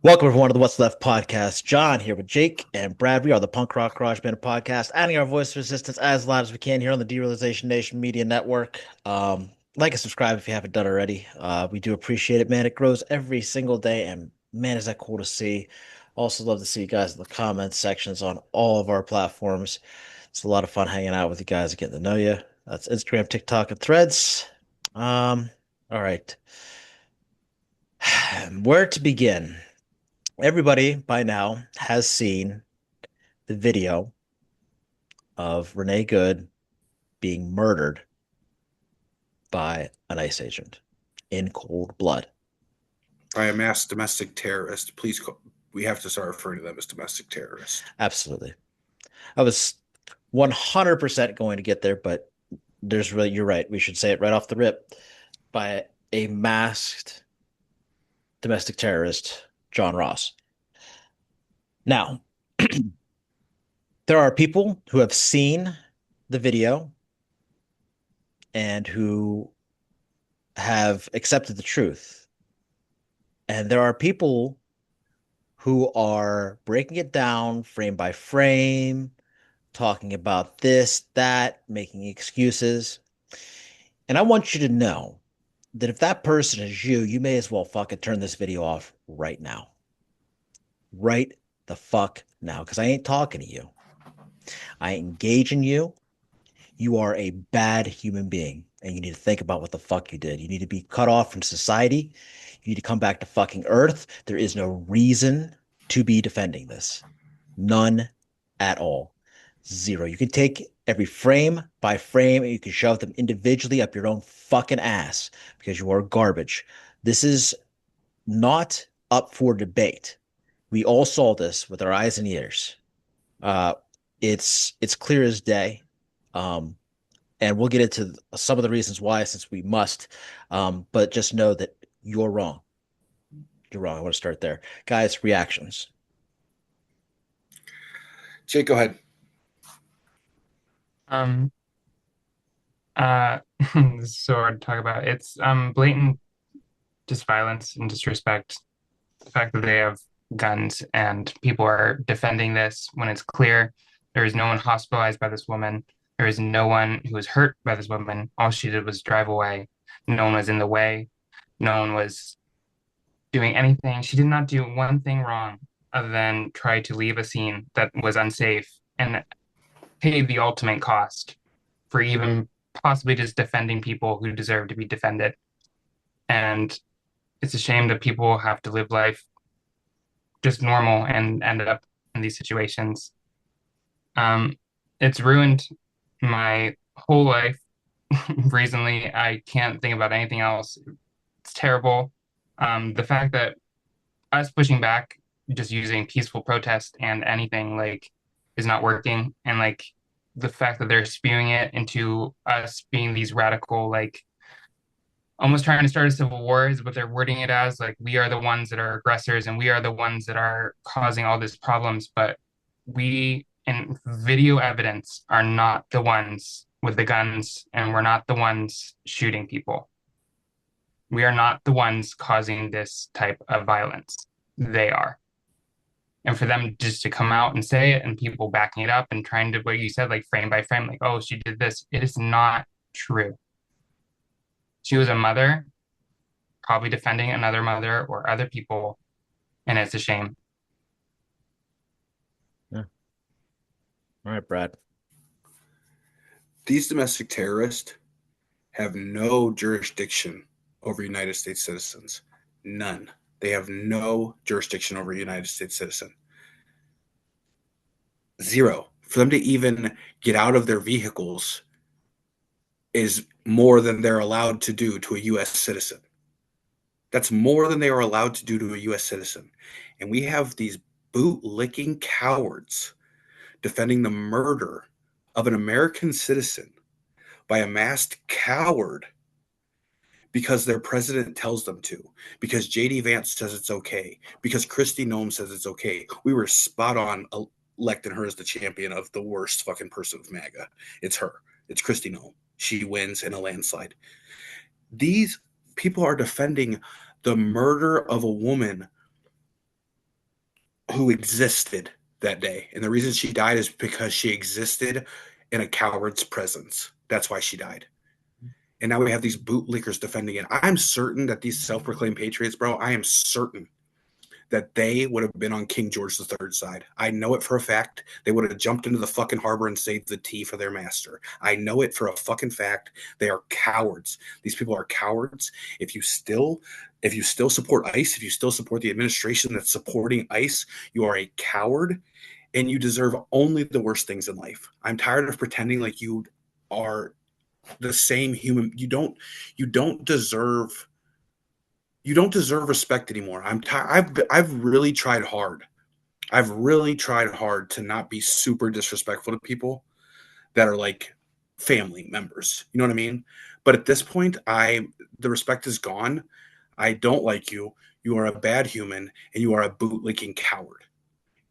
Welcome everyone to the What's Left podcast. John here with Jake and Brad. We are the Punk Rock Garage Band podcast, adding our voice of resistance as loud as we can here on the Derealization Nation Media Network. Like and subscribe if you haven't done already. We do appreciate it, man. It grows every single day, and man, is that cool to see. Also, love to see you guys in the comments sections on all of our platforms. It's a lot of fun hanging out with you guys and getting to know you. That's Instagram, TikTok, and Threads. All right. Where to begin? Everybody by now has seen the video of Renee Good being murdered by an ICE agent in cold blood. By a mass domestic terrorist. Please, we have to start referring to them as domestic terrorists. Absolutely. I was 100% going to get there, but you're right. We should say it right off the rip. By a masked domestic terrorist, John Ross. Now, there are people who have seen the video and who have accepted the truth. And there are people who are breaking it down frame by frame, talking about this, that, making excuses. And I want you to know that if that person is you, you may as well fucking turn this video off right now. Right the fuck now, because I ain't talking to you. I ain't engaging you. You are a bad human being, and you need to think about what the fuck you did. You need to be cut off from society. You need to come back to fucking Earth. There is no reason to be defending this. None at all. Zero. You can take every frame by frame and you can shove them individually up your own fucking ass because you are garbage. This is not up for debate. We all saw this with our eyes and ears. It's clear as day. And we'll get into some of the reasons why, since we must. But just know that you're wrong. You're wrong. I want to start there. Guys, reactions. Jake, go ahead. Um, this is so hard to talk about. It's blatant just violence and disrespect. The fact that they have guns and people are defending this when it's clear there is no one hospitalized by this woman. There is no one who was hurt by this woman. All she did was drive away. No one was in the way. No one was doing anything. She did not do one thing wrong other than try to leave a scene that was unsafe and pay the ultimate cost for even possibly just defending people who deserve to be defended. And it's a shame that people have to live life just normal and end up in these situations. It's ruined my whole life recently. I can't think about anything else. It's terrible. The fact that us pushing back, just using peaceful protest and anything like is not working, and like the fact that they're spewing it into us being these radical, like almost trying to start a civil war is what they're wording it as. Like we are the ones that are aggressors and we are the ones that are causing all these problems, but we in video evidence are not the ones with the guns and we're not the ones shooting people. We are not the ones causing this type of violence. They are. And for them just to come out and say it and people backing it up and trying to, what you said, like frame by frame, like, oh, she did this. It is not true. She was a mother, probably defending another mother or other people, and it's a shame. Yeah. All right, Brad. These domestic terrorists have no jurisdiction over United States citizens. None. They have no jurisdiction over a United States citizen. Zero. For them to even get out of their vehicles is more than they're allowed to do to a U.S. citizen. That's more than they are allowed to do to a U.S. citizen. And we have these boot-licking cowards defending the murder of an American citizen by a masked coward because their president tells them to, because J.D. Vance says it's okay, because Kristi Noem says it's okay. We were spot on electing her as the champion of the worst fucking person of Maga. It's her. It's Kristi Noem. She wins in a landslide. These people are defending the murder of a woman who existed that day. And the reason she died is because she existed in a coward's presence. That's why she died. And now we have these bootlickers defending it. I'm certain that these self-proclaimed patriots, bro, I am certain that they would have been on King George III's side. I know it for a fact. They would have jumped into the fucking harbor and saved the tea for their master. I know it for a fucking fact. They are cowards. These people are cowards. If you still support ICE, if you still support the administration that's supporting ICE, you are a coward and you deserve only the worst things in life. I'm tired of pretending like you are the same human. You don't deserve respect anymore. I'm tired. I've really tried hard. I've really tried hard to not be super disrespectful to people that are like family members. You know what I mean? But at this point, the respect is gone. I don't like you. You are a bad human and you are a bootlicking coward.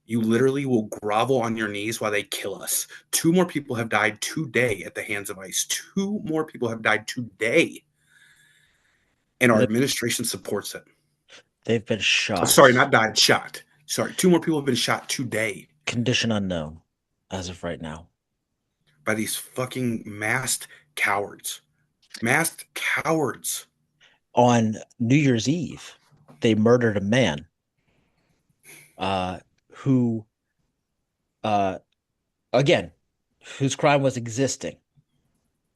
You literally will grovel on your knees while they kill us. Two more people have died today at the hands of ICE. Two more people have died today, and our They've, administration supports it. they've been Sorry, shot. not died, shot. Sorry, two more people have been shot today Condition unknown as of right now. by these fucking masked cowards. Masked cowards. On New Year's Eve, they murdered a man uh, who, uh, again, whose crime was existing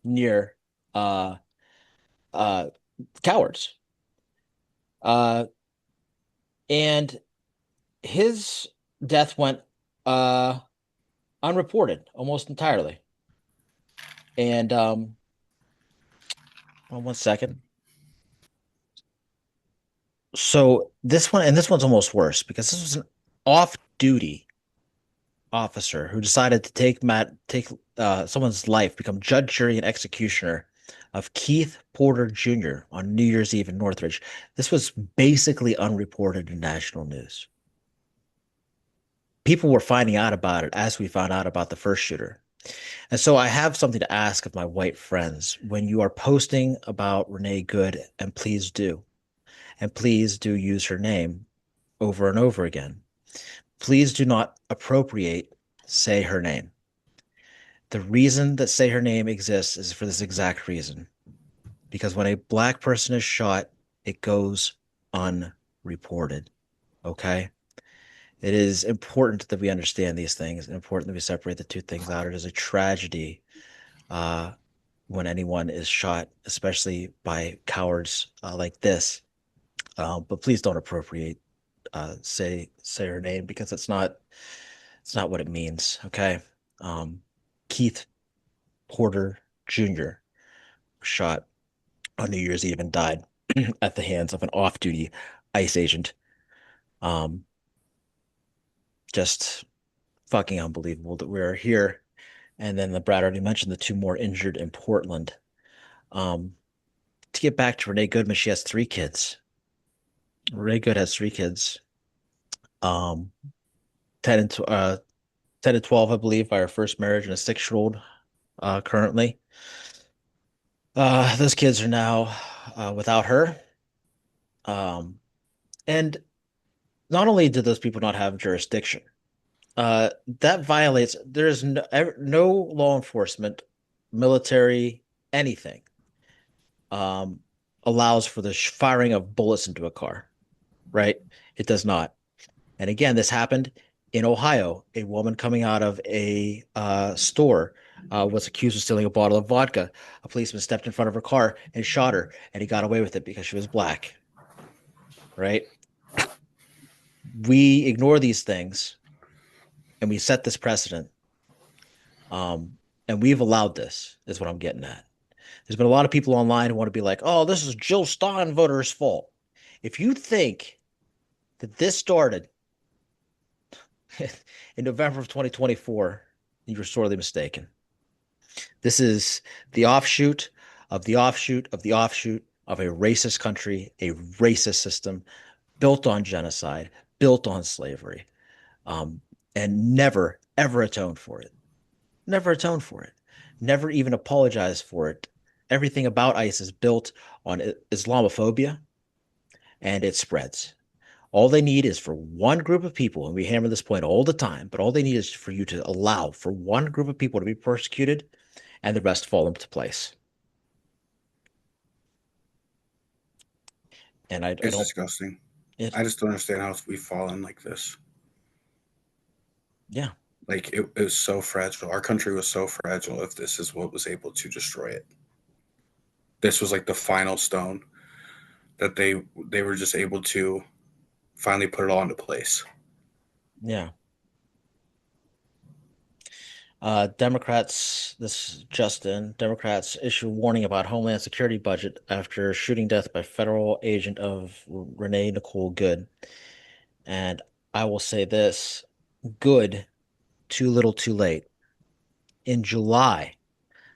near uh, uh, cowards. Uh, and his death went uh, unreported almost entirely. And hold on one second. So this one's almost worse because this was an off-duty officer who decided to take someone's life, become judge, jury, and executioner of Keith Porter Jr. on New Year's Eve in Northridge. This was basically unreported in national news. People were finding out about it as we found out about the first shooter. And so I have something to ask of my white friends. When you are posting about Renee Good, and please do use her name over and over again. Please do not appropriate say her name. The reason that say her name exists is for this exact reason. Because when a black person is shot, it goes unreported. Okay? It is important that we understand these things and important that we separate the two things out. It is a tragedy uh, when anyone is shot, especially by cowards like this. But please don't appropriate say her name because it's not what it means. Okay. Um, Keith Porter Jr. was shot on New Year's Eve and died at the hands of an off-duty ICE agent. Um, just fucking unbelievable that we're here. And then the Brad already mentioned the two more injured in Portland. Um, to get back to Renee Goodman, she has three kids. Renee Good has three kids. Um, 10 and 10 and 12, I believe, by her first marriage, and a 6-year-old currently. Those kids are now without her. Um, and not only did those people not have jurisdiction, that violates, there is no law enforcement, military, anything um, allows for the firing of bullets into a car, right? It does not. And again, this happened in Ohio. A woman coming out of a store was accused of stealing a bottle of vodka. A policeman stepped in front of her car and shot her, and he got away with it because she was black, right? We ignore these things and we set this precedent. Um, and we've allowed this, is what I'm getting at. There's been a lot of people online who want to be like, oh, this is Jill Stein voters' fault. If you think that this started in November of 2024, you're sorely mistaken. This is the offshoot of the offshoot of the offshoot of a racist country, a racist system built on genocide, built on slavery, um, and never, ever atoned for it. Never atoned for it. Never even apologized for it. Everything about ICE is built on Islamophobia and it spreads. All they need is for one group of people, and we hammer this point all the time, but all they need is for you to allow for one group of people to be persecuted and the rest fall into place. And I It's don't, disgusting. it, I just don't understand how we've fallen like this. yeah, Like it was so fragile. Our country was so fragile if this is what was able to destroy it. This was like the final stone that they were just able to finally put it all into place. yeah. Democrats, this is Justin, Democrats issue warning about Homeland Security budget after shooting death by federal agent of Renee Nicole Good. And I will say this, good, too little, too late. In July,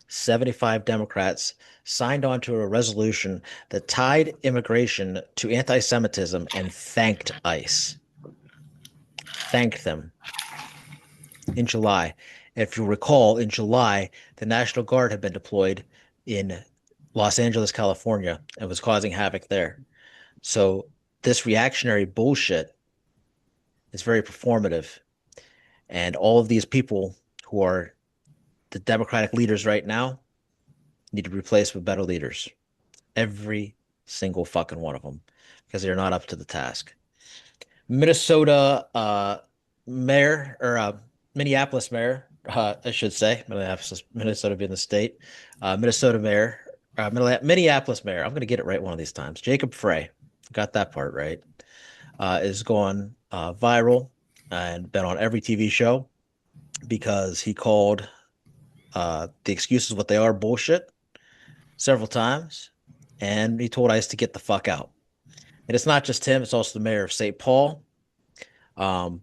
75 Democrats signed on to a resolution that tied immigration to anti-Semitism and thanked ICE. Thanked them in July. If you recall, in July, the National Guard had been deployed in Los Angeles, California, and was causing havoc there. So this reactionary bullshit is very performative. And all of these people who are the Democratic leaders right now need to be replaced with better leaders. Every single fucking one of them, because they're not up to the task. Minnesota mayor or Minneapolis mayor, I should say, Minnesota being the state, Minnesota mayor, Minneapolis mayor. I'm going to get it right one of these times. Jacob Frey, got that part right, is going viral and been on every TV show because he called the excuses what they are bullshit several times, and he told ICE to get the fuck out. And it's not just him; it's also the mayor of St. Paul. Um,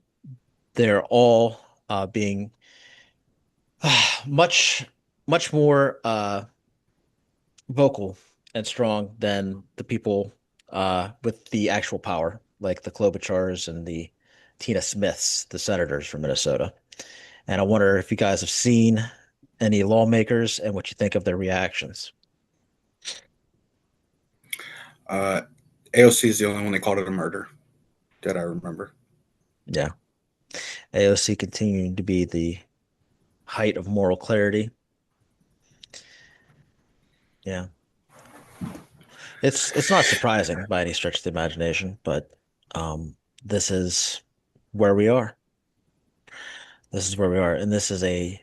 they're all being much, much more vocal and strong than the people with the actual power, like the Klobuchars and the Tina Smiths, the senators from Minnesota. And I wonder if you guys have seen any lawmakers and what you think of their reactions. Uh, AOC is the only one they called it a murder that I remember. Yeah. AOC continuing to be the height of moral clarity. Yeah. It's not surprising by any stretch of the imagination, but this is where we are. This is where we are, and this is a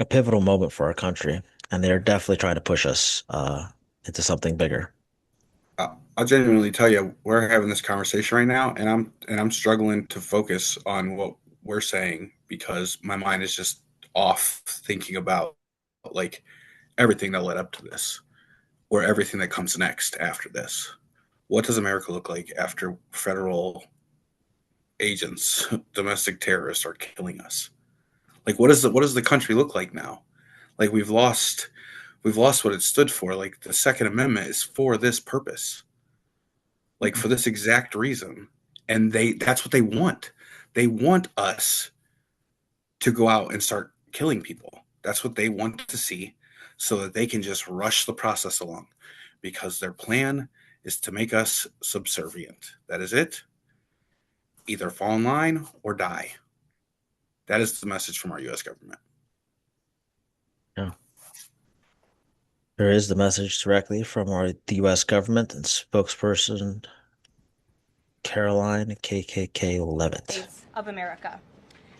pivotal moment for our country, and they're definitely trying to push us into something bigger. I'll genuinely tell you, we're having this conversation right now, and I'm struggling to focus on what we're saying because my mind is just off thinking about like everything that led up to this or everything that comes next after this. What does America look like after federal agents, domestic terrorists are killing us? Like what does the country look like now? Like we've lost what it stood for. Like the Second Amendment is for this purpose, like for this exact reason. And that's what they want. They want us to go out and start killing people. That's what they want to see so that they can just rush the process along because their plan is to make us subservient. That is it. Either fall in line or die. That is the message from our US government. Yeah. There is the message directly from the U.S. government and spokesperson Caroline KKK Levitt. Of America.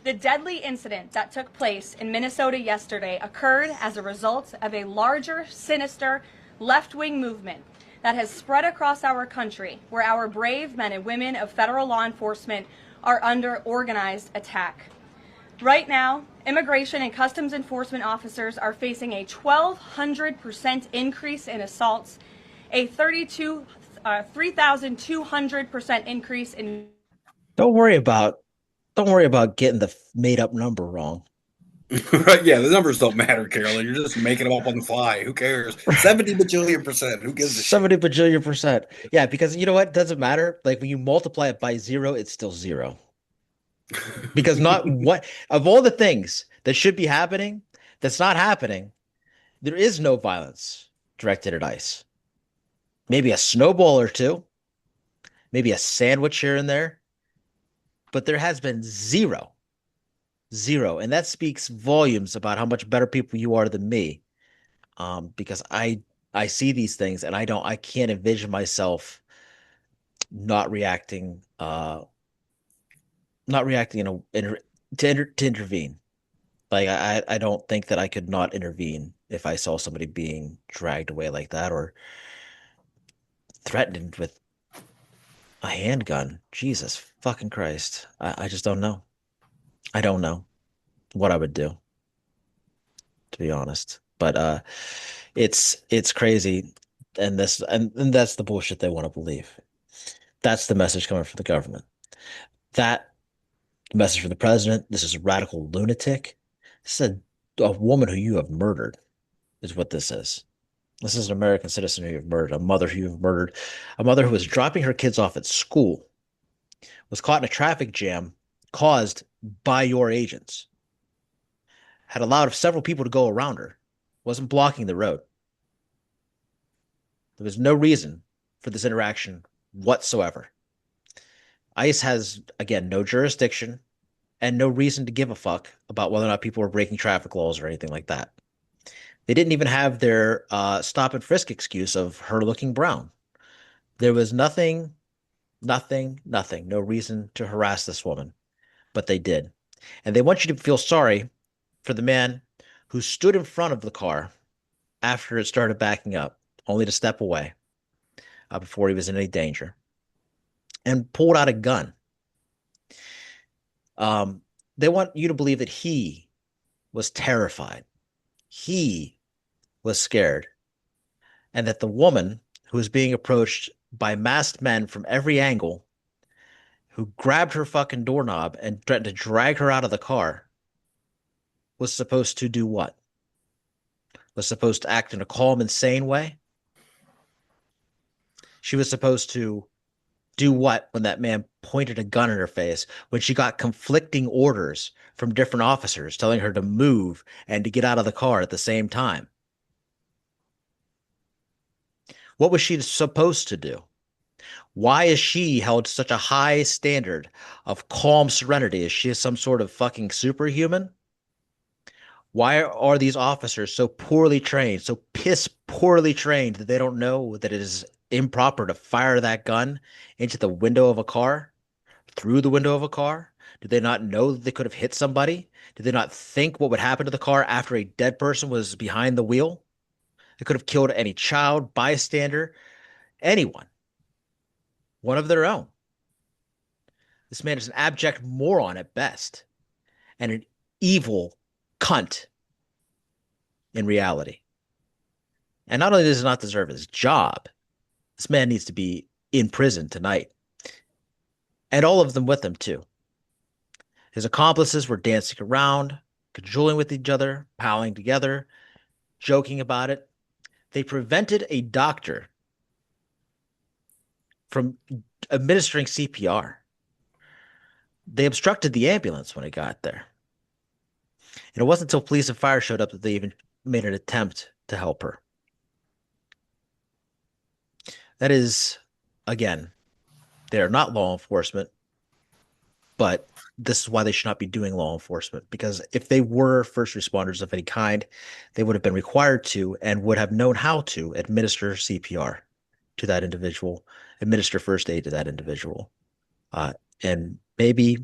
The deadly incident that took place in Minnesota yesterday occurred as a result of a larger, sinister, left-wing movement that has spread across our country, where our brave men and women of federal law enforcement are under organized attack. Right now, immigration and customs enforcement officers are facing a 1,200% increase in assaults, a 3,200% increase in. Don't worry about don't worry about getting the made up number wrong. Right? Yeah, the numbers don't matter, Carolyn. You're just making them up on the fly. Who cares? 70 bajillion percent. Who gives a shit? 70 bajillion percent. Yeah, because you know what? It doesn't matter. Like when you multiply it by zero, it's still zero. Because not what of all the things that should be happening, that's not happening, there is no violence directed at ICE. Maybe a snowball or two, maybe a sandwich here and there, but there has been zero, zero. And that speaks volumes about how much better people you are than me. Because I see these things and I can't envision myself not reacting, not reacting to intervene. Like I don't think that I could not intervene if I saw somebody being dragged away like that or threatened with a handgun. Jesus fucking Christ. I just don't know. I don't know what I would do, to be honest. But it's crazy and that's the bullshit they want to believe. That's the message coming from the government. That message from the president, this is a radical lunatic. This is a woman who you have murdered, is what this is. This is an American citizen who you've murdered, a mother who you've murdered, a mother who was dropping her kids off at school, was caught in a traffic jam caused by your agents, had allowed several people to go around her, wasn't blocking the road. There was no reason for this interaction whatsoever. ICE has, again, no jurisdiction and no reason to give a fuck about whether or not people were breaking traffic laws or anything like that. They didn't even have their stop and frisk excuse of her looking brown. There was nothing, nothing, no reason to harass this woman, but they did. And they want you to feel sorry for the man who stood in front of the car after it started backing up, only to step away before he was in any danger, and pulled out a gun. Um, they want you to believe that he was terrified. He was scared. And that the woman who was being approached by masked men from every angle, who grabbed her fucking doorknob and threatened to drag her out of the car, was supposed to do what? Was supposed to act in a calm and sane way? She was supposed to do what when that man pointed a gun at her face, when she got conflicting orders from different officers telling her to move and to get out of the car at the same time? What was she supposed to do? Why is she held to such a high standard of calm serenity? Is she some sort of fucking superhuman? Why are these officers so poorly trained, so piss poorly trained that they don't know that it is improper to fire that gun into the window of a car, through the window of a car? Did they not know that they could have hit somebody? Did they not think what would happen to the car after a dead person was behind the wheel? It could have killed any child, bystander, anyone, one of their own. This man is an abject moron at best and an evil cunt in reality. And not only does he not deserve his job, this man needs to be in prison tonight. And all of them with him, too. His accomplices were dancing around, cajoling with each other, palling together, joking about it. They prevented a doctor from administering CPR. They obstructed the ambulance when it got there. And it wasn't until police and fire showed up that they even made an attempt to help her. That is, again, they are not law enforcement, but this is why they should not be doing law enforcement. Because if they were first responders of any kind, they would have been required to and would have known how to administer CPR to that individual, administer first aid to that individual. And maybe,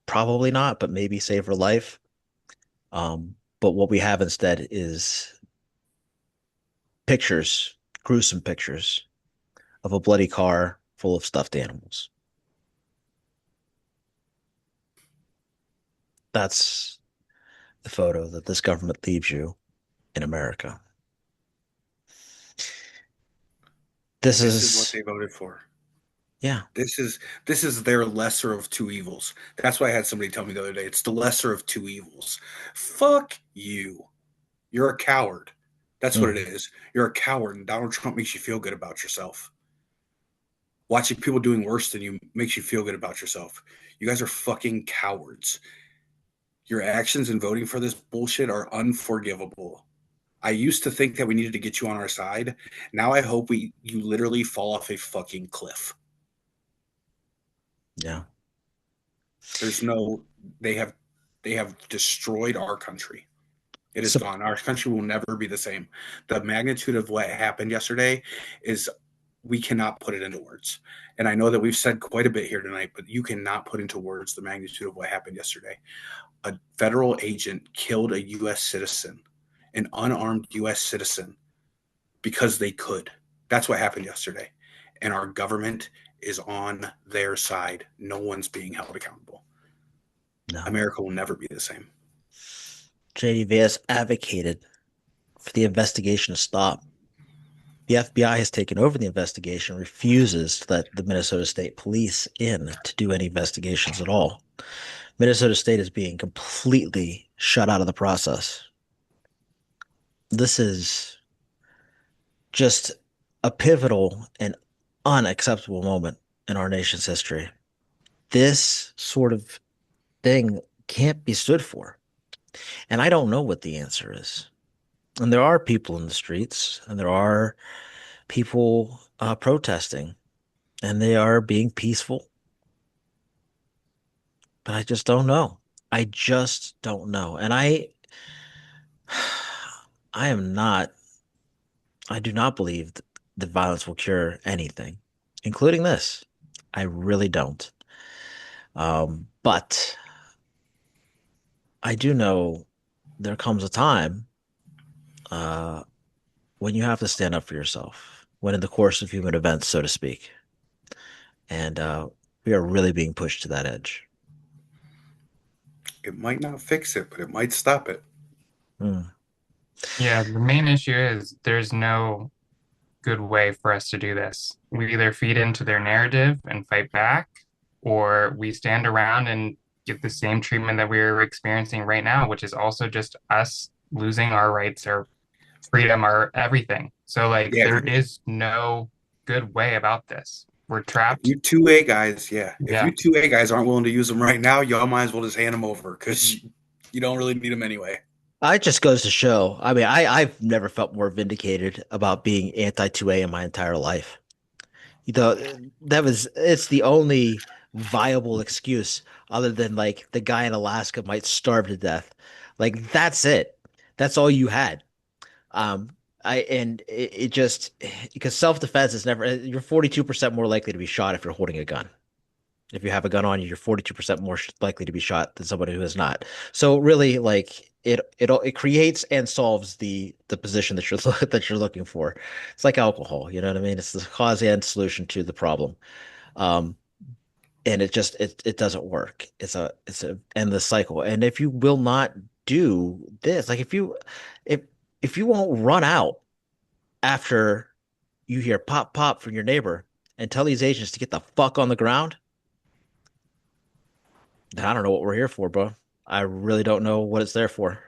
probably not, but maybe save her life. But what we have instead is pictures, gruesome pictures of a bloody car full of stuffed animals. That's the photo that this government leaves you in America. This This is what is, they voted for. yeah. This is their lesser of two evils. That's why I had somebody tell me the other day. It's the lesser of two evils. Fuck you. You're a coward. That's what it Mhm. is. You're a coward, and Donald Trump makes you feel good about yourself. Watching people doing worse than you makes you feel good about yourself. You guys are fucking cowards. Your actions in voting for this bullshit are unforgivable. I used to think that we needed to get you on our side. Now I hope you literally fall off a fucking cliff. Yeah. There's no they have they have destroyed our country. It is So gone. Our country will never be the same. The magnitude of what happened yesterday is we cannot put it into words. And I know that we've said quite a bit here tonight, but you cannot put into words the magnitude of what happened yesterday. A federal agent killed a US citizen, an unarmed US citizen, because they could. That's what happened yesterday. And our government is on their side. No one's being held accountable. no. America will never be the same. JD Vance advocated for the investigation to stop. The FBI has taken over the investigation, refuses to let the Minnesota State Police in to do any investigations at all. Minnesota State is being completely shut out of the process. This is just a pivotal and unacceptable moment in our nation's history. This sort of thing can't be stood for. And I don't know what the answer is. And there are people in the streets, and there are people protesting, and they are being peaceful, but I just don't know. I just don't know. And I am not, I do not believe that violence will cure anything, including this. I really don't. But I do know there comes a time uh, when you have to stand up for yourself, when in the course of human events, so to speak. And we are really being pushed to that edge. It might not fix it, but it might stop it. Hmm. Yeah, the main issue is there's no good way for us to do this. We either feed into their narrative and fight back, or we stand around and get the same treatment that we're experiencing right now, which is also just us losing our rights, our freedom, our everything. So, like, Yeah, there is no good way about this. We're if trapped. you 2A guys, yeah, if Yeah. you 2A guys aren't willing to use them right now, y'all might as well just hand them over because you don't really need them anyway. It just goes to show. I mean, I've never felt more vindicated about being anti-2A in my entire life. You know, it's the only viable excuse other than like the guy in Alaska might starve to death. Like that's it. That's all you had. Um, it just because self-defense is never, you're 42% more likely to be shot if you're holding a gun. If you have a gun on you, you're 42% more likely to be shot than somebody who is not. So really, like it creates and solves the position that you're that you're looking for. It's like alcohol, you know what I mean? It's the cause and solution to the problem. Um, and it doesn't work. It's a endless cycle. And if you will not do this, like if if you won't run out after you hear pop pop from your neighbor and tell these agents to get the fuck on the ground, I don't know what we're here for, bro. I really don't know what it's there for.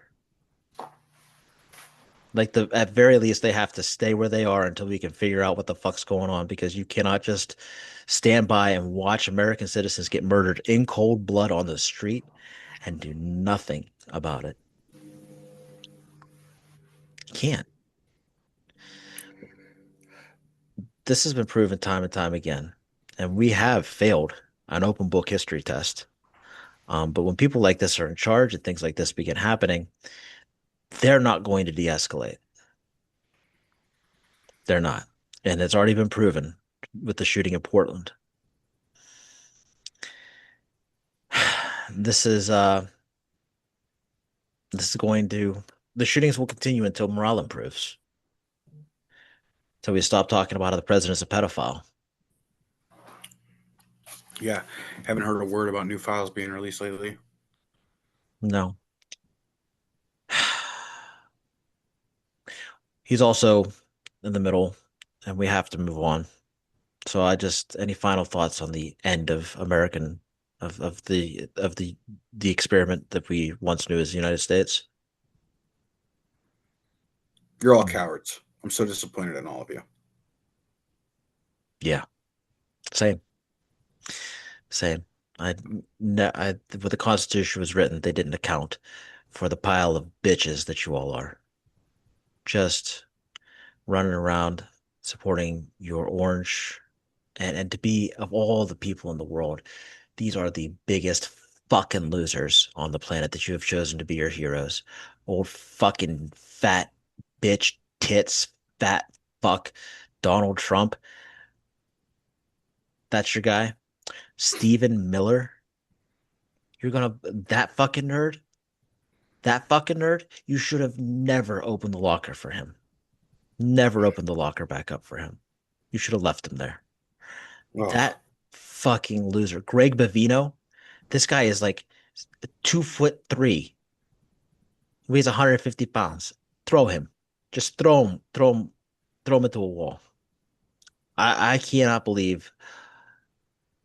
Like the at very least they have to stay where they are until we can figure out what the fuck's going on because you cannot just stand by and watch American citizens get murdered in cold blood on the street and do nothing about it. You can't. This has been proven time and time again. And we have failed an open book history test. But when people like this are in charge and things like this begin happening, they're not going to de-escalate. They're not. And it's already been proven with the shooting in Portland. This is this is going to the shootings will continue until morale improves. Until we stop talking about how the president's a pedophile. Yeah, haven't heard a word about new files being released lately. No. He's also in the middle, and we have to move on. So I just any final thoughts on the end of American of the experiment that we once knew as the United States? You're all cowards. I'm so disappointed in all of you. Yeah, same, same. I, when the Constitution was written, they didn't account for the pile of bitches that you all are. Just running around supporting your orange And to be of all the people in the world, these are the biggest fucking losers on the planet that you have chosen to be your heroes. Old fucking fat bitch tits, fat fuck Donald Trump. That's your guy. Stephen Miller. You're gonna that fucking nerd? That fucking nerd? You should have never opened the locker for him. Never opened the locker back up for him. You should have left him there. Oh, That fucking loser. Greg Bavino. This guy is like 2'3". He weighs 150 pounds. Throw him. Just throw him into a wall. I cannot believe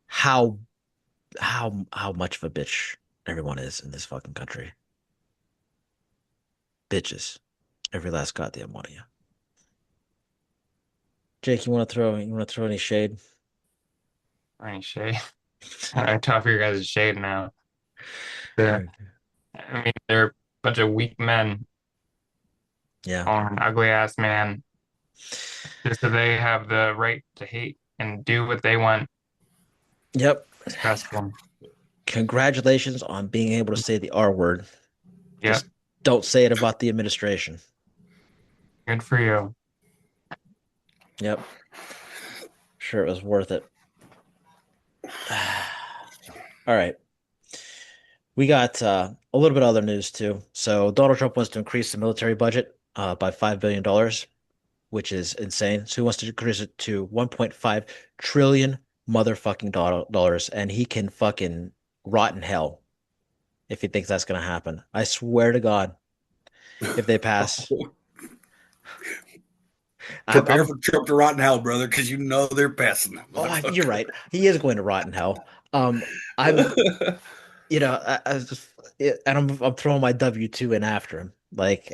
how how much of a bitch everyone is in this fucking country. Bitches. Every last goddamn one of you. Jake, you wanna throw any shade? Any shade? I tough your guys' shade now. The, I mean, they're a bunch of weak men Yeah. calling an ugly ass man just so they have the right to hate and do what they want. Yep. Disgusting. Congratulations on being able to say the R word. Yep. Just don't say it about the administration. Good for you. Yep. Sure, it was worth it. All right. We got a little bit of other news too. So Donald Trump wants to increase the military budget by $5 billion, which is insane. So he wants to increase it to 1.5 trillion motherfucking dollars, and he can fucking rot in hell if he thinks that's gonna happen. I swear to God, if they pass, prepare I'm for Trump to rot in hell, brother, because you know they're passing that oh, you're motherfucker. right. He is going to rot in hell. I'm I was just, and I'm throwing my W-2 in after him. Like,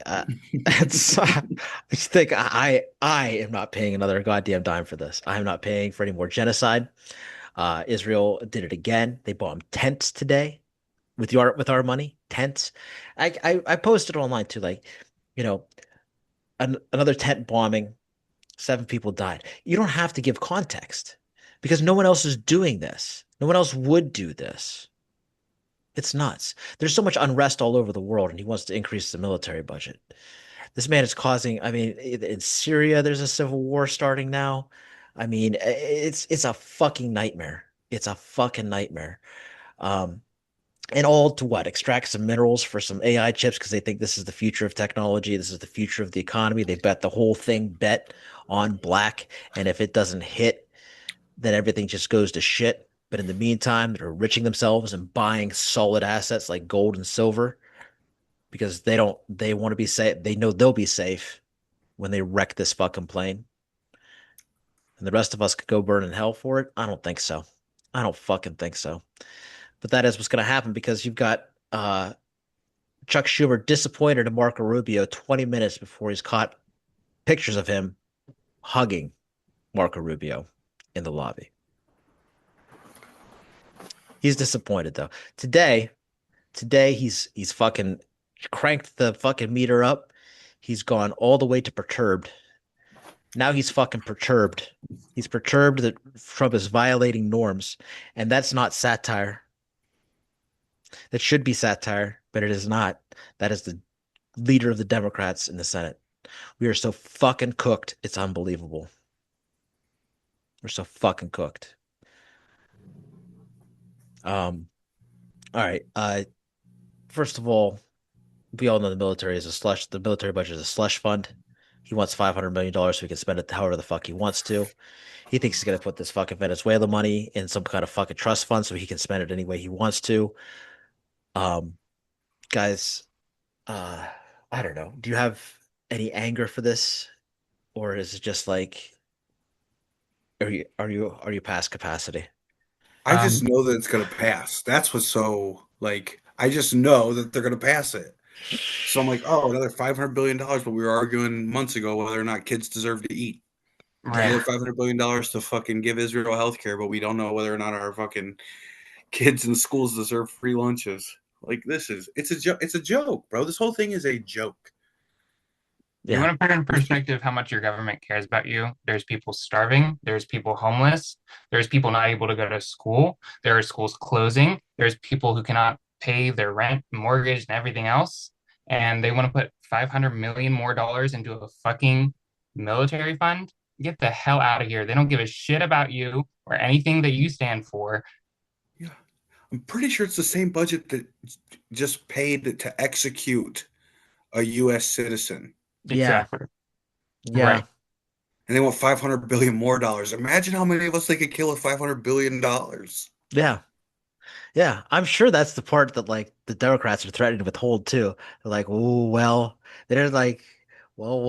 it's, I just think I am not paying another goddamn dime for this. I'm not paying for any more genocide. Israel did it again. They bought him tents today with our money. Tents. I posted online too, like, you know, another tent bombing. 7 people died. You don't have to give context because no one else is doing this. No one else would do this. It's nuts. There's so much unrest all over the world, and he wants to increase the military budget. This man is causing, I mean, in Syria, there's a civil war starting now. I mean, it's a fucking nightmare. It's a fucking nightmare. Um, and all to what? Extract some minerals for some AI chips because they think this is the future of technology. This is the future of the economy. They bet the whole thing bet on black. And if it doesn't hit, then everything just goes to shit. But in the meantime, they're enriching themselves and buying solid assets like gold and silver because they want to be safe. They know they'll be safe when they wreck this fucking plane. And the rest of us could go burn in hell for it. I don't think so. I don't fucking think so. But that is what's going to happen because you've got Chuck Schumer disappointed in Marco Rubio 20 minutes before he's caught pictures of him hugging Marco Rubio in the lobby. He's disappointed though. Today he's fucking cranked the fucking meter up. He's gone all the way to perturbed. Now he's fucking perturbed. He's perturbed that Trump is violating norms, and that's not satire. That should be satire, but it is not. That is the leader of the Democrats in the Senate. We are so fucking cooked. It's unbelievable. We're so fucking cooked. Um, all right. First of all, we all know the military is a slush. The military budget is a slush fund. He wants $500 million so he can spend it however the fuck he wants to. He thinks he's gonna put this fucking Venezuela money in some kind of fucking trust fund so he can spend it any way he wants to. Um, guys, uh, I don't know. Do you have any anger for this, or is it just like are you past capacity? I just Um, know that it's going to pass. That's what's so like. I just know that they're going to pass it. So I'm like, oh, another $500 billion. But we were arguing months ago whether or not kids deserve to eat. Yeah, right. Another $500 billion to fucking give Israel health care, but we don't know whether or not our fucking kids in schools deserve free lunches. Like it's a joke. It's a joke, bro. This whole thing is a joke. You Yeah. want to put in perspective how much your government cares about you. There's people starving. There's people homeless. There's people not able to go to school. There are schools closing. There's people who cannot pay their rent, mortgage, and everything else. And they want to put 500 million more dollars into a fucking military fund. Get the hell out of here. They don't give a shit about you or anything that you stand for. Yeah. I'm pretty sure it's the same budget that just paid to execute a US citizen. Yeah. Exactly. Yeah. Right. And they want 500 billion more dollars. Imagine how many of us they could kill with 500 billion dollars. Yeah. Yeah, I'm sure that's the part that like the Democrats are threatening to withhold too. They're like, oh well, they're like, well,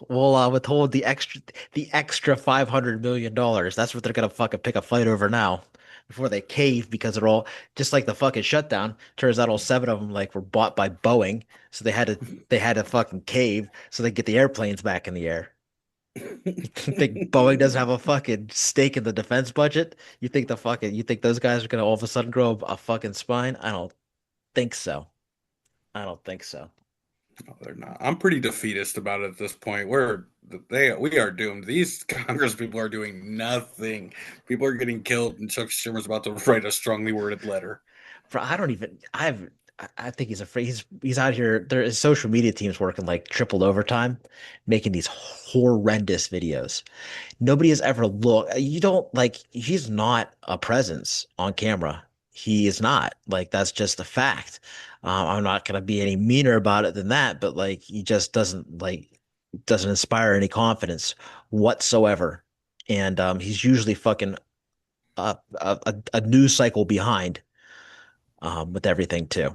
we'll withhold the extra $500 million. That's what they're gonna fucking pick a fight over now before they cave because they're all just like the fucking shutdown. Turns out all seven of them like were bought by Boeing, so they had to fucking cave so they get the airplanes back in the air. You think Boeing doesn't have a fucking stake in the defense budget? You think those guys are gonna all of a sudden grow a fucking spine? I don't think so. I don't think so. No, they're not. I'm pretty defeatist about it at this point. We are doomed. These Congress people are doing nothing. People are getting killed, and Chuck Schumer's about to write a strongly worded letter. For I don't even I think he's afraid he's out here. His social media team's working like triple overtime, making these horrendous videos. Nobody has ever looked. You don't like, he's not a presence on camera. He is not. Like, that's just a fact. I'm not going to be any meaner about it than that, but like, he just doesn't inspire any confidence whatsoever. And he's usually fucking a news cycle behind with everything too.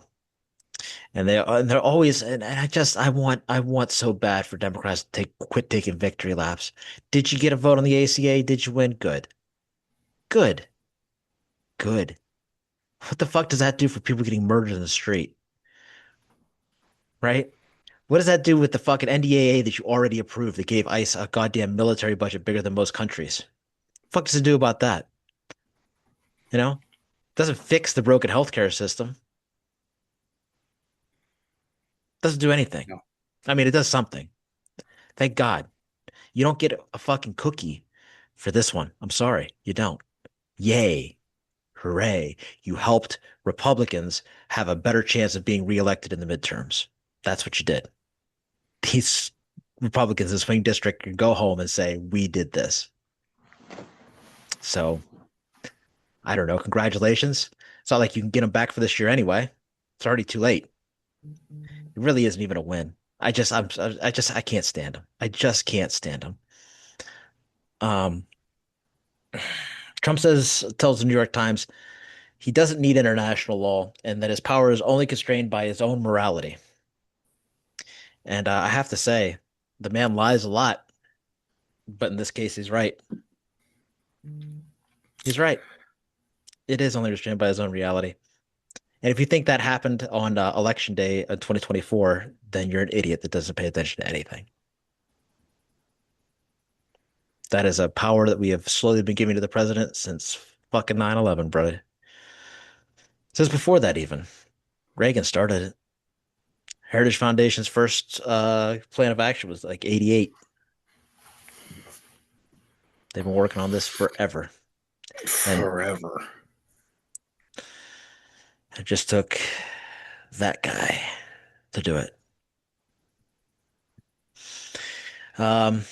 And they're always, and I want so bad for Democrats to quit taking victory laps. Did you get a vote on the ACA? Did you win? Good. Good. Good. What the fuck does that do for people getting murdered in the street? Right? What does that do with the fucking NDAA that you already approved that gave ICE a goddamn military budget bigger than most countries? Fuck does it do about that? You know? Doesn't fix the broken healthcare system. Doesn't do anything. No. I mean, it does something. Thank God. You don't get a fucking cookie for this one. I'm sorry. You don't. Yay. Hooray. You helped Republicans have a better chance of being reelected in the midterms. That's what you did. These Republicans in the swing district can go home and say, we did this. So I don't know. Congratulations. It's not like you can get them back for this year anyway. It's already too late. It really isn't even a win. I can't stand him. I just can't stand him. Um, Trump tells the New York Times he doesn't need international law and that his power is only constrained by his own morality. And I have to say, the man lies a lot, but in this case, he's right. He's right. It is only restrained by his own reality. And if you think that happened on election day of 2024, then you're an idiot that doesn't pay attention to anything. That is a power that we have slowly been giving to the president since fucking 9/11, brother. Since before that, even. Reagan started it. Heritage Foundation's first plan of action was like 88. They've been working on this forever. And Forever. it just took that guy to do it. Um,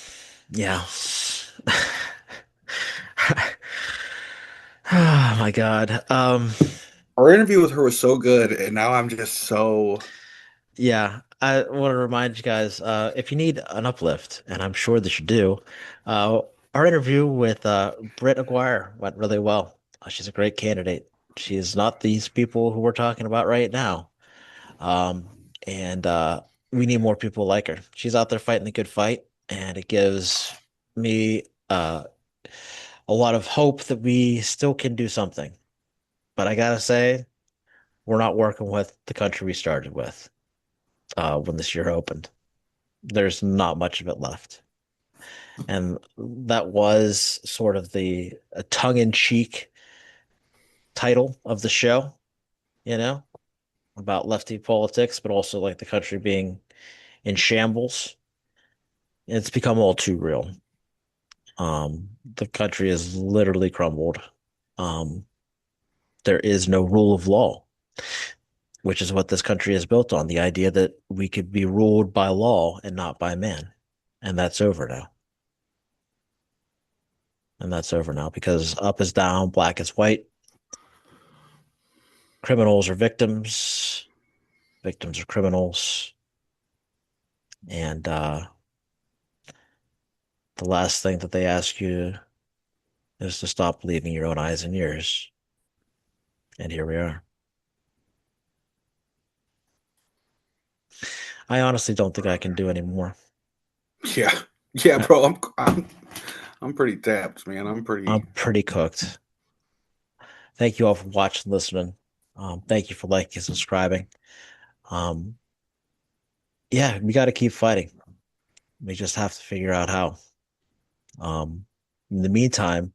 yeah. Oh my God. Our interview with her was so good, and now I'm just so. Yeah, I want to remind you guys, if you need an uplift, and I'm sure that you do, uh, our interview with Britt Aguirre went really well. She's a great candidate. She is not these people who we're talking about right now. Um, and we need more people like her. She's out there fighting the good fight, and it gives me a lot of hope that we still can do something. But I gotta say, we're not working with the country we started with when this year opened. There's not much of it left. And that was sort of the a tongue-in-cheek title of the show, you know, about lefty politics, but also like the country being in shambles. It's become all too real. The country has literally crumbled. Um, there is no rule of law, which is what this country is built on, the idea that we could be ruled by law and not by man. And that's over now. And that's over now because up is down, black is white. Criminals are victims, victims are criminals. And the last thing that they ask you is to stop believing your own eyes and ears. And here we are. I honestly don't think I can do any more. Yeah, yeah, I, bro. I'm pretty tapped, man. I'm I'm pretty. pretty cooked. Thank you all for watching, listening. Thank you for liking and subscribing. Um, yeah, we got to keep fighting. We just have to figure out how. Um, in the meantime,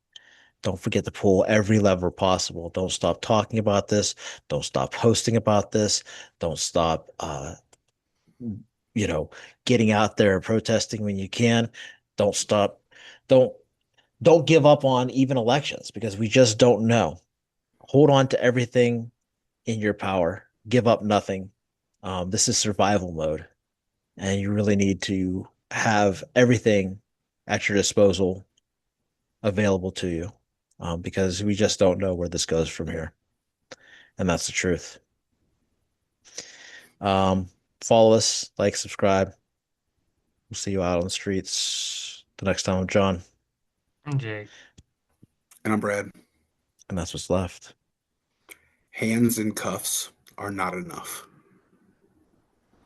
don't forget to pull every lever possible. Don't stop talking about this. Don't stop posting about this. Don't stop, you know, getting out there and protesting when you can. Don't stop. Don't don't give up on even elections because we just don't know. Hold on to everything in your power. Give up nothing. This is survival mode, and you really need to have everything at your disposal available to you because we just don't know where this goes from here. And that's the truth. Um, follow us, like, subscribe. We'll see you out on the streets the next time I'm John. And Jake. And I'm Brad. And that's what's left. Hands and cuffs are not enough.